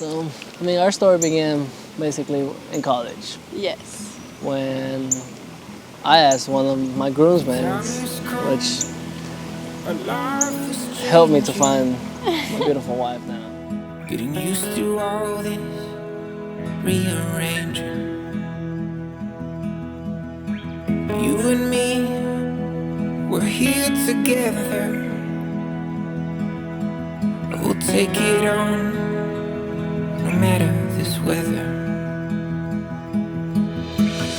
So, I mean, our story began basically in college Yes. when I asked one of my groomsmen, which helped me to find my beautiful wife now. Getting used to all this rearranging. You and me, we're here together. We'll take it on, no matter this weather.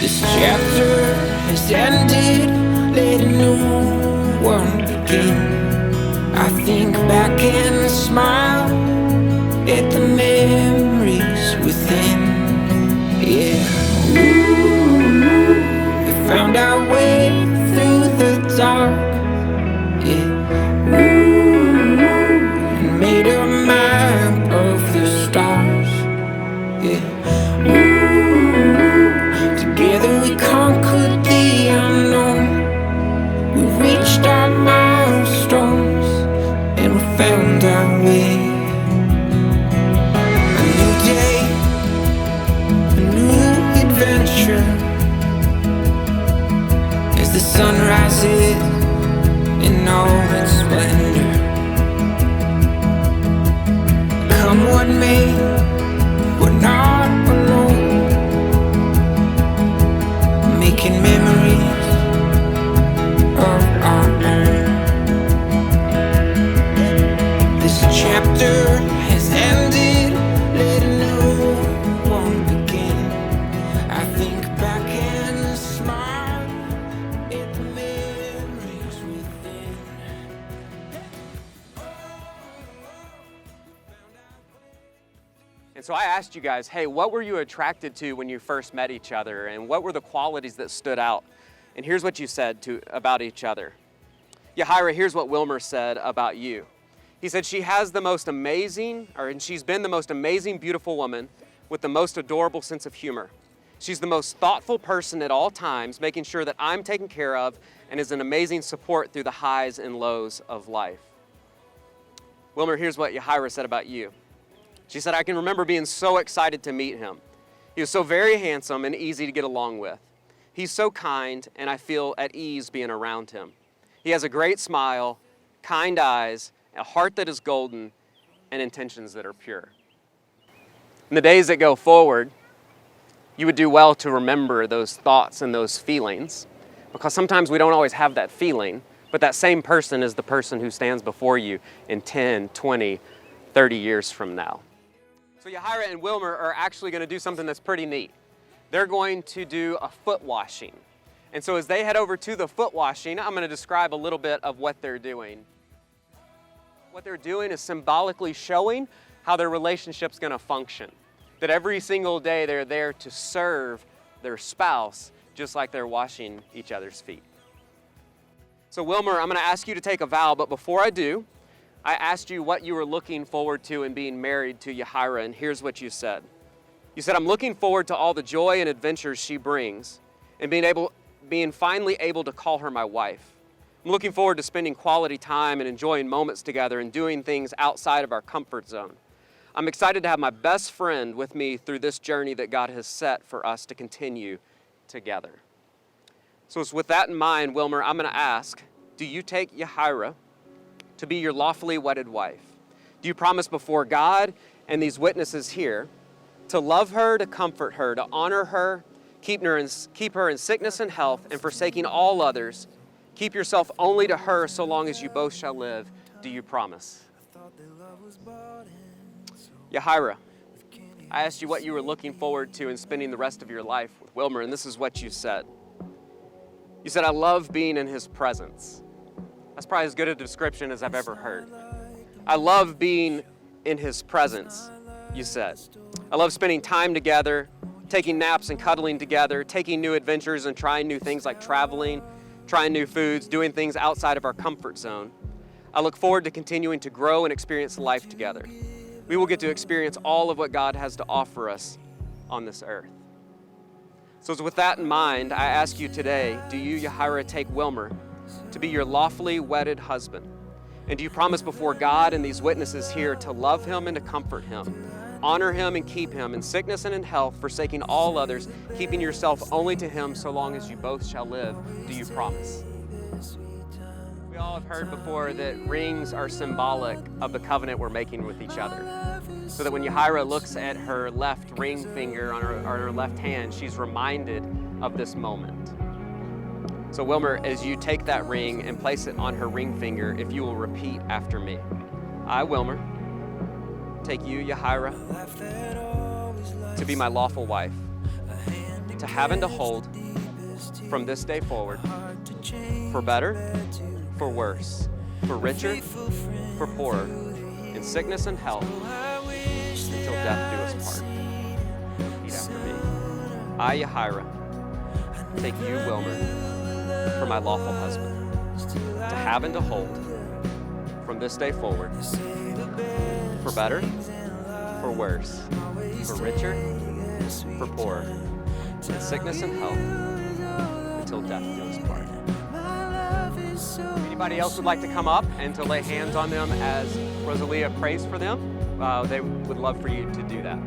This chapter has ended, let a new one begin. I think back and smile at the memories within. Yeah, ooh, we found our way through the dark. Yeah, ooh, and made a map of the stars. Yeah, ooh, together we conquered the unknown. We reached our milestones and we found our way. A new day, a new adventure. As the sun rises in all its splendor. Come what may, we're not alone. Making memories of our own. This chapter has ended, let a new one begin. I think back and smile at the memories within. And so I asked you guys, hey, what were you attracted to when you first met each other? And what were the qualities that stood out? And here's what you said about each other. Yajaira, here's what Wilmer said about you. He said, she's been the most amazing, beautiful woman with the most adorable sense of humor. She's the most thoughtful person at all times, making sure that I'm taken care of, and is an amazing support through the highs and lows of life. Wilmer, here's what Yajaira said about you. She said, I can remember being so excited to meet him. He was so very handsome and easy to get along with. He's so kind, and I feel at ease being around him. He has a great smile, kind eyes, a heart that is golden, and intentions that are pure. In the days that go forward, you would do well to remember those thoughts and those feelings, because sometimes we don't always have that feeling, but that same person is the person who stands before you in 10, 20, 30 years from now. So Yajaira and Wilmer are actually going to do something that's pretty neat. They're going to do a foot washing. And so as they head over to the foot washing, I'm going to describe a little bit of what they're doing. What they're doing is symbolically showing how their relationship's going to function. That every single day they're there to serve their spouse, just like they're washing each other's feet. So Wilmer, I'm going to ask you to take a vow, but before I do, I asked you what you were looking forward to in being married to Yajaira, and here's what you said. You said, I'm looking forward to all the joy and adventures she brings, and being finally able to call her my wife. I'm looking forward to spending quality time and enjoying moments together and doing things outside of our comfort zone. I'm excited to have my best friend with me through this journey that God has set for us to continue together. So it's with that in mind, Wilmer, I'm going to ask, do you take Yajaira to be your lawfully wedded wife? Do you promise before God and these witnesses here to love her, to comfort her, to honor her, keep her in sickness and health, and forsaking all others, keep yourself only to her so long as you both shall live? Do you promise? Yajaira, I asked you what you were looking forward to in spending the rest of your life with Wilmer, and this is what you said. You said, I love being in his presence. That's probably as good a description as I've ever heard. I love being in his presence, you said. I love spending time together, taking naps and cuddling together, taking new adventures and trying new things like traveling, trying new foods, doing things outside of our comfort zone. I look forward to continuing to grow and experience life together. We will get to experience all of what God has to offer us on this earth. So with that in mind, I ask you today, do you, Yajaira, take Wilmer to be your lawfully wedded husband? And do you promise before God and these witnesses here to love him and to comfort him, Honor him and keep him in sickness and in health, forsaking all others, keeping yourself only to him so long as you both shall live. Do you promise? We all have heard before that rings are symbolic of the covenant we're making with each other. So that when Yajaira looks at her left ring finger on her left hand, she's reminded of this moment. So Wilmer, as you take that ring and place it on her ring finger, if you will repeat after me. I, Wilmer, take you, Yajaira, to be my lawful wife, to have and to hold from this day forward, for better, for worse, for richer, for poorer, in sickness and health, until death do us part. Repeat after me. I, Yajaira, take you, Wilmer, for my lawful husband, to have and to hold from this day forward, for better, for worse, for richer, for poorer, in sickness and health, until death do us part. Anybody else would like to come up and to lay hands on them as Rosalia prays for them? They would love for you to do that.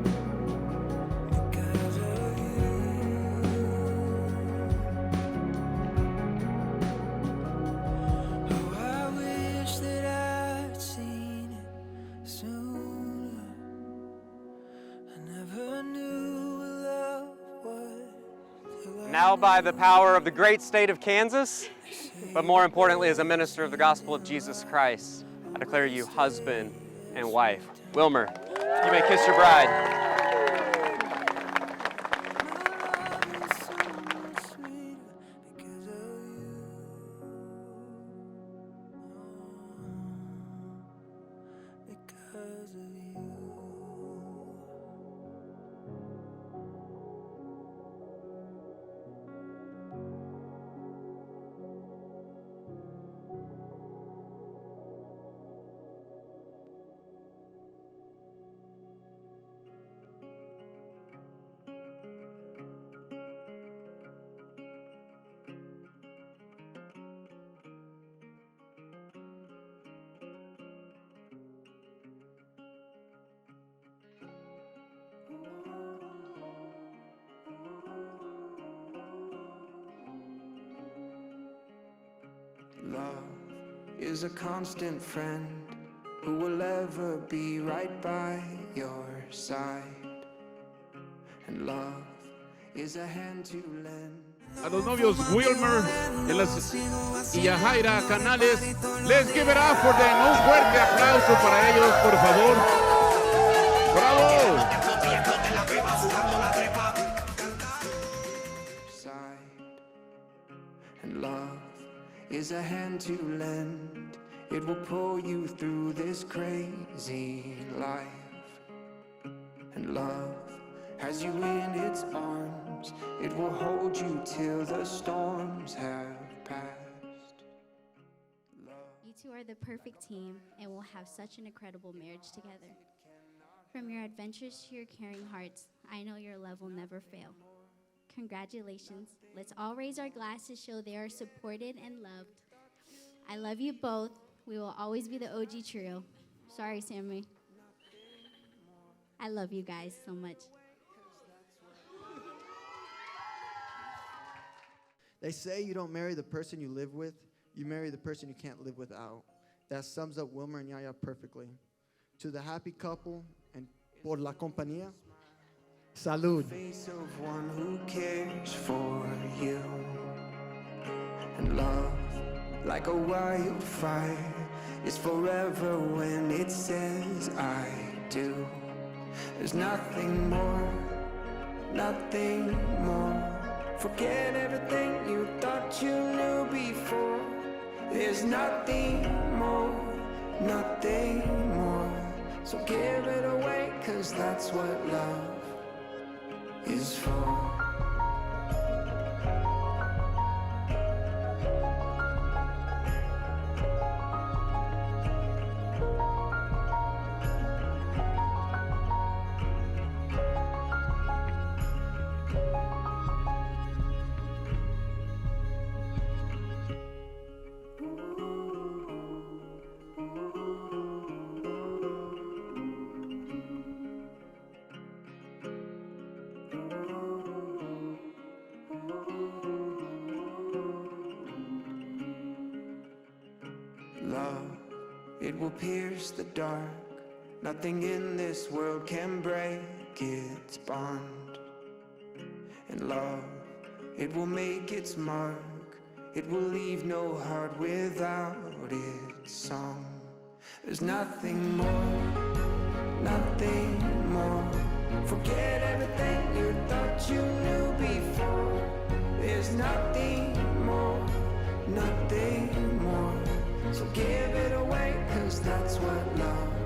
Now, by the power of the great state of Kansas, but more importantly, as a minister of the gospel of Jesus Christ, I declare you husband and wife. Wilmer, you may kiss your bride. Love is a constant friend who will ever be right by your side. And love is a hand to lend. A los novios Wilmer y Yajaira Canales, let's give it up for them. Un fuerte aplauso para ellos, por favor. ¡Bravo! And love is a hand to lend. It will pull you through this crazy life. And love has you in its arms. It will hold you till the storms have passed. You two are the perfect team and will have such an incredible marriage together. From your adventures to your caring hearts, I know your love will never fail. Congratulations. Let's all raise our glass to show they are supported and loved. I love you both. We will always be the OG trio. Sorry, Sammy. I love you guys so much. They say you don't marry the person you live with, you marry the person you can't live without. That sums up Wilmer and Yaya perfectly. To the happy couple and por la compañía, salud. Face of one who cares for you. And love, like a wildfire, is forever when it says I do. There's nothing more, nothing more. Forget everything you thought you knew before. There's nothing more, nothing more. So give it away, 'cause that's what love is for. it will pierce the dark. Nothing in this world can break its bond. And love, it will make its mark. It will leave no heart without its song. There's nothing more, nothing more. Forget everything you thought you knew before. There's nothing more, nothing more. So give it away, 'cause that's what love